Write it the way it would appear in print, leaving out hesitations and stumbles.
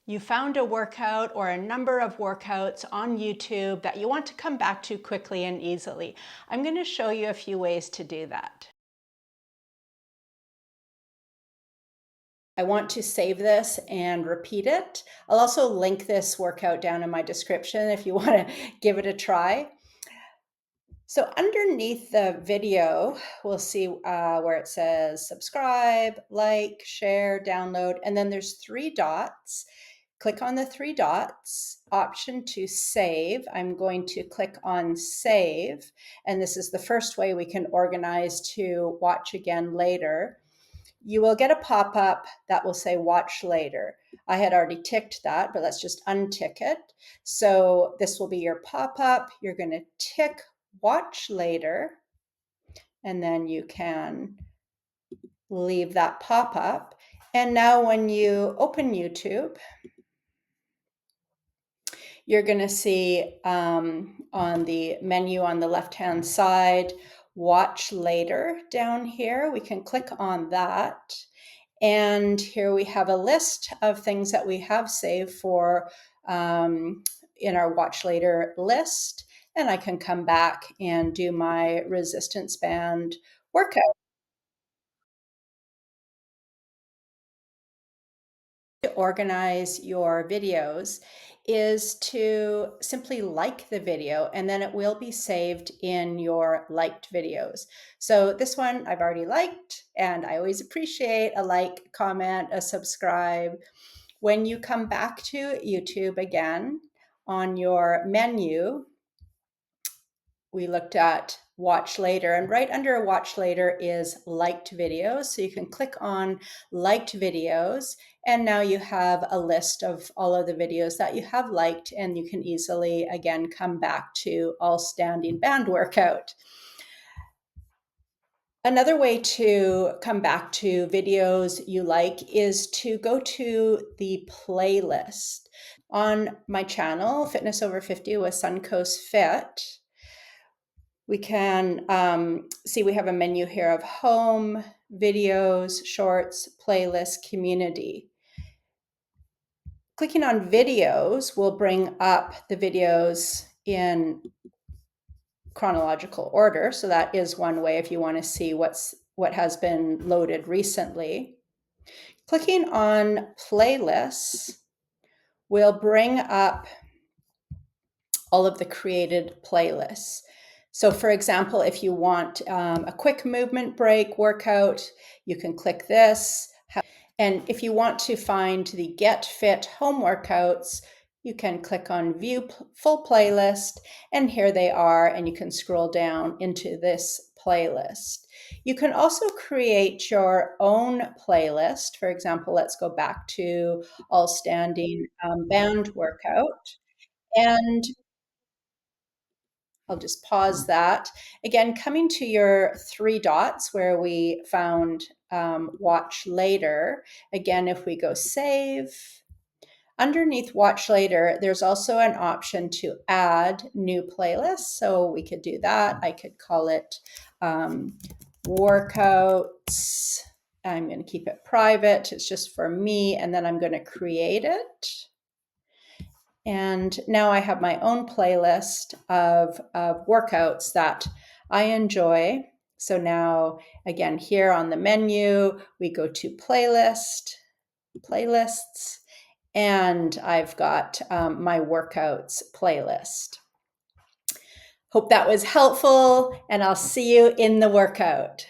You found a workout or a number of workouts on YouTube that you want to come back to quickly and easily. I'm going to show you a few ways to do that. I want to save this and repeat it. I'll also link this workout down in my description if you want to give it a try. So underneath the video, we'll see where it says subscribe, like, share, download, and then there's 3 dots. Click on the 3 dots, option to save. I'm going to click on save, and this is the first way we can organize to watch again later. You will get a pop-up that will say watch later. I had already ticked that, but let's just untick it. So this will be your pop-up. You're going to tick watch later, and then you can leave that pop-up. And now when you open YouTube, you're going to see on the menu on the left-hand side, watch later down here. We can click on that. And here we have a list of things that we have saved for in our watch later list. And I can come back and do my resistance band workout. To organize your videos is to simply like the video, and then it will be saved in your liked videos. So this one I've already liked, and I always appreciate a like, comment, a subscribe. When you come back to YouTube again, on your menu, we looked at watch later, and right under watch later is liked videos. So you can click on liked videos, and now you have a list of all of the videos that you have liked, and you can easily again come back to all standing band workout. Another way to come back to videos you like is to go to the playlist. On my channel, Fitness Over 50 with Suncoast Fit, we can see we have a menu here of home, videos, shorts, playlist, community. Clicking on videos will bring up the videos in chronological order. So that is one way if you want to see what has been loaded recently. Clicking on playlists will bring up all of the created playlists. So for example, if you want a quick movement break workout, you can click this. And if you want to find the Get Fit home workouts, you can click on View Full Playlist, and here they are, and you can scroll down into this playlist. You can also create your own playlist. For example, let's go back to All Standing Band Workout. And I'll just pause that. Again, coming to your 3 dots where we found watch later. Again, if we go save, underneath watch later, there's also an option to add new playlists. So we could do that. I could call it workouts. I'm going to keep it private. It's just for me. And then I'm going to create it. And now I have my own playlist of workouts that I enjoy. So now, again, here on the menu, we go to playlists, and I've got my workouts playlist. Hope that was helpful, and I'll see you in the workout.